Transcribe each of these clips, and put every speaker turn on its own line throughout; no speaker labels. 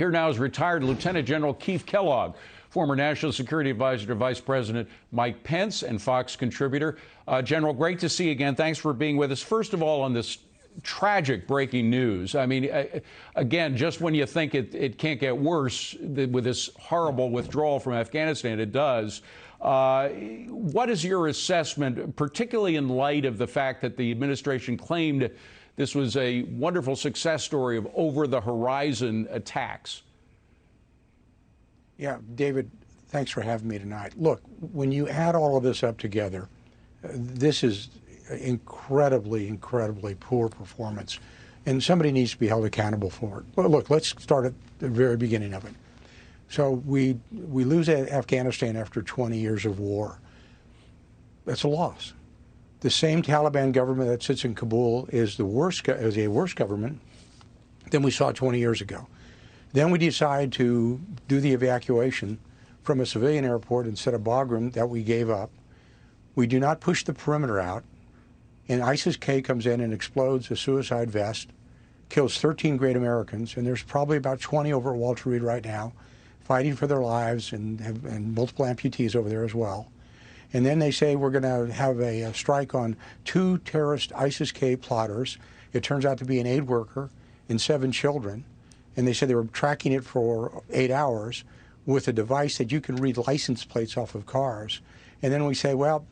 Here now is retired Lieutenant General Keith Kellogg, former National Security Advisor to Vice President Mike Pence and Fox contributor. General, great to see you again. Thanks for being with us. First of all, on this tragic breaking news. I mean, again, just when you think it can't get worse with this horrible withdrawal from Afghanistan, it does. What is your assessment, particularly in light of the fact that the administration claimed this was a wonderful success story of over-the-horizon attacks?
Yeah, David, thanks for having me tonight. Look, when you add all of this up together, this is incredibly poor performance, and somebody needs to be held accountable for it. Well, look, let's start at the very beginning of it. So we lose Afghanistan after 20 years of war. That's a loss. The same Taliban government that sits in Kabul is a worse government than we saw 20 years ago. Then we decide to do the evacuation from a civilian airport instead of Bagram that we gave up. We do not push the perimeter out, and ISIS-K comes in and explodes a suicide vest, kills 13 great Americans, and there's probably about 20 over at Walter Reed right now fighting for their lives and multiple amputees over there as well. And then they say we're going to have a strike on 2 terrorist ISIS-K plotters. It turns out to be an aid worker and 7 children. And they said they were tracking it for 8 hours with a device that you can read license plates off of cars. And then we say, well,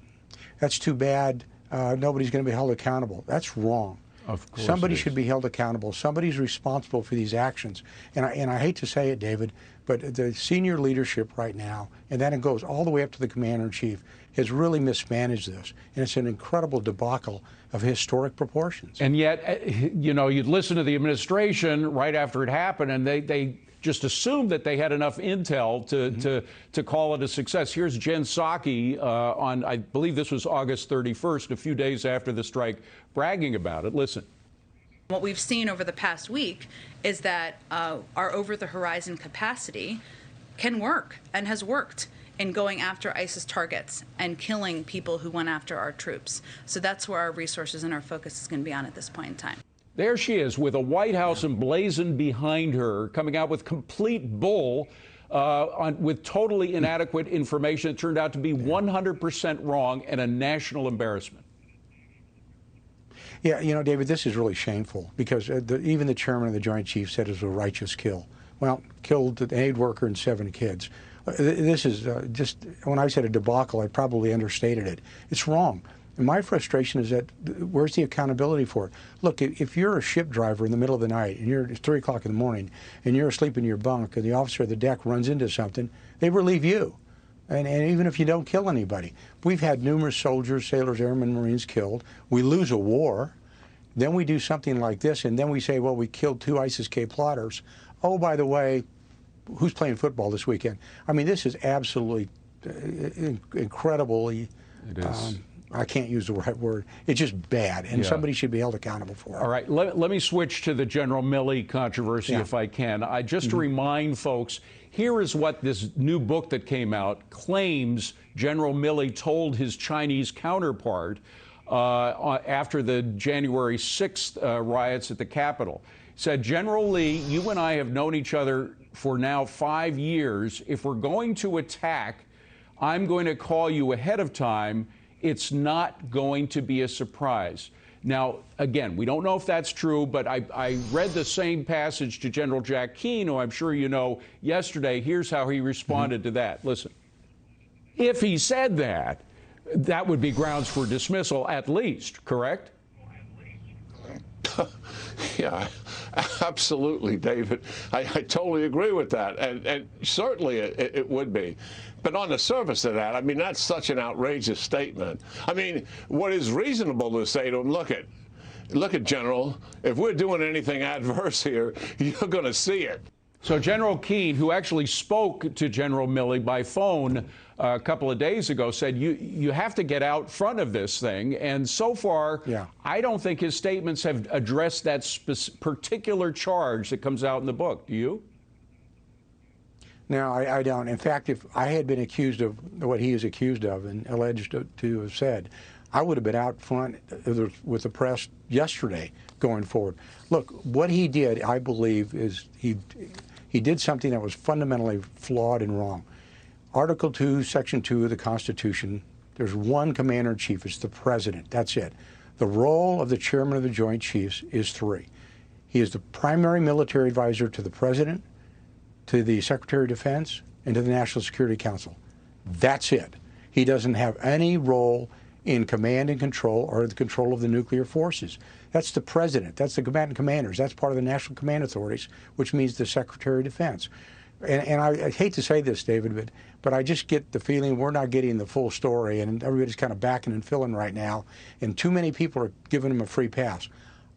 that's too bad. Nobody's going to be held accountable. That's wrong.
Of course
somebody should be held accountable. Somebody's responsible for these actions. And I hate to say it, David, but the senior leadership right now, and then it goes all the way up to the commander-in-chief, has really mismanaged this. And it's an incredible debacle of historic proportions.
And yet, you know, you'd listen to the administration right after it happened, and they just assumed that they had enough intel to call it a success. Here's Jen Psaki on, I believe this was August 31st, a few days after the strike, bragging about it. Listen.
What we've seen over the past week is that our over-the-horizon capacity can work and has worked in going after ISIS targets and killing people who went after our troops. So that's where our resources and our focus is going to be on at this point in time.
There she is with a White House emblazoned behind her, coming out with complete bull with totally inadequate information that turned out to be 100% wrong and a national embarrassment.
Yeah, you know, David, this is really shameful because even the chairman of the Joint Chiefs said it was a righteous kill. Well, killed an aid worker and 7 kids. This is just, when I said a debacle, I probably understated it. It's wrong. And my frustration is that where's the accountability for it? Look, if you're a ship driver in the middle of the night and it's 3 o'clock in the morning and you're asleep in your bunk and the officer of the deck runs into something, they relieve you. And even if you don't kill anybody. We've had numerous soldiers, sailors, airmen, Marines killed. We lose a war. Then we do something like this, and then we say, well, we killed 2 ISIS-K plotters. Oh, by the way, who's playing football this weekend? I mean, this is absolutely incredibly...
It is.
I can't use the right word. It's just bad, and somebody should be held accountable for it.
All right, let me switch to the General Milley controversy, if I can. Just to remind folks, here is what this new book that came out claims General Milley told his Chinese counterpart after the January 6th riots at the Capitol. He said, General Lee, you and I have known each other for now 5 years. If we're going to attack, I'm going to call you ahead of time. It's not going to be a surprise. Now, again, we don't know if that's true, but I read the same passage to General Jack Keane, who I'm sure you know, yesterday. Here's how he responded to that. Listen, if he said that, that would be grounds for dismissal at least, correct?
Yeah, absolutely, David. I totally agree with that, and certainly it would be. But on the surface of that, I mean, that's such an outrageous statement. I mean, what is reasonable to say to him, look at General, if we're doing anything adverse here, you're going to see it.
So General Keane, who actually spoke to General Milley by phone a couple of days ago, said you have to get out front of this thing. And so far, I don't think his statements have addressed that particular charge that comes out in the book. Do you?
No, I don't. In fact, if I had been accused of what he is accused of and alleged to have said, I would have been out front with the press yesterday going forward. Look, what he did, I believe, is He did something that was fundamentally flawed and wrong. Article 2, Section 2 of the Constitution, there's one commander-in-chief. It's the president. That's it. The role of the chairman of the Joint Chiefs is 3. He is the primary military advisor to the president, to the Secretary of Defense, and to the National Security Council. That's it. He doesn't have any role in command and control or the control of the nuclear forces. That's the president. That's the combatant commanders. That's part of the National Command Authorities, which means the Secretary of Defense. And I hate to say this, David, but I just get the feeling we're not getting the full story, and everybody's kind of backing and filling right now, and too many people are giving him a free pass.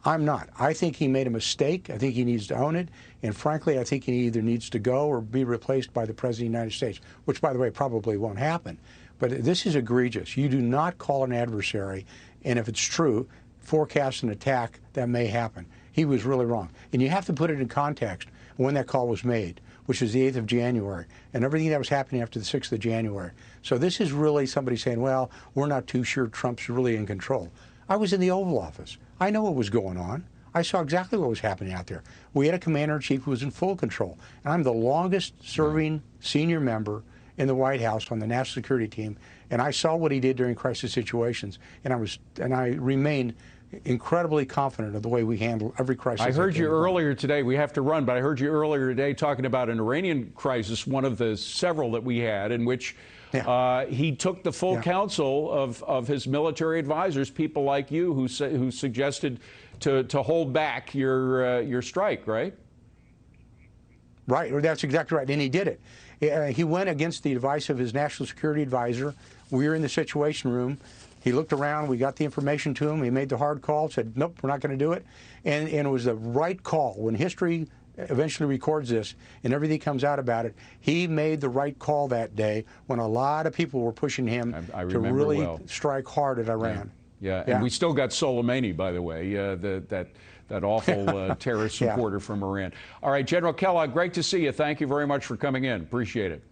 I'm not. I think he made a mistake. I think he needs to own it. And frankly, I think he either needs to go or be replaced by the President of the United States, which, by the way, probably won't happen. But this is egregious. You do not call an adversary, and if it's true, forecast an attack that may happen. He was really wrong. And you have to put it in context when that call was made, which was the 8th of January, and everything that was happening after the 6th of January. So this is really somebody saying, well, we're not too sure Trump's really in control. I was in the Oval Office. I know what was going on. I saw exactly what was happening out there. We had a commander-in-chief who was in full control. And I'm the longest-serving senior member in the White House on the national security team, and I saw what he did during crisis situations, and I remain incredibly confident of the way we handle every crisis.
I heard you earlier today, we have to run, but I heard you earlier today talking about an Iranian crisis, one of the several that we had, in which he took the full counsel of his military advisors, people like you, who suggested to hold back your strike, right?
Right, that's exactly right, and he did it. He went against the advice of his national security advisor. We were in the Situation Room. He looked around. We got the information to him. He made the hard call, said, nope, we're not going to do it. And it was the right call. When history eventually records this and everything comes out about it, he made the right call that day when a lot of people were pushing him to really strike hard at Iran.
Yeah, and we still got Soleimani, by the way, that awful terrorist supporter from Iran. All right, General Kellogg, great to see you. Thank you very much for coming in. Appreciate it.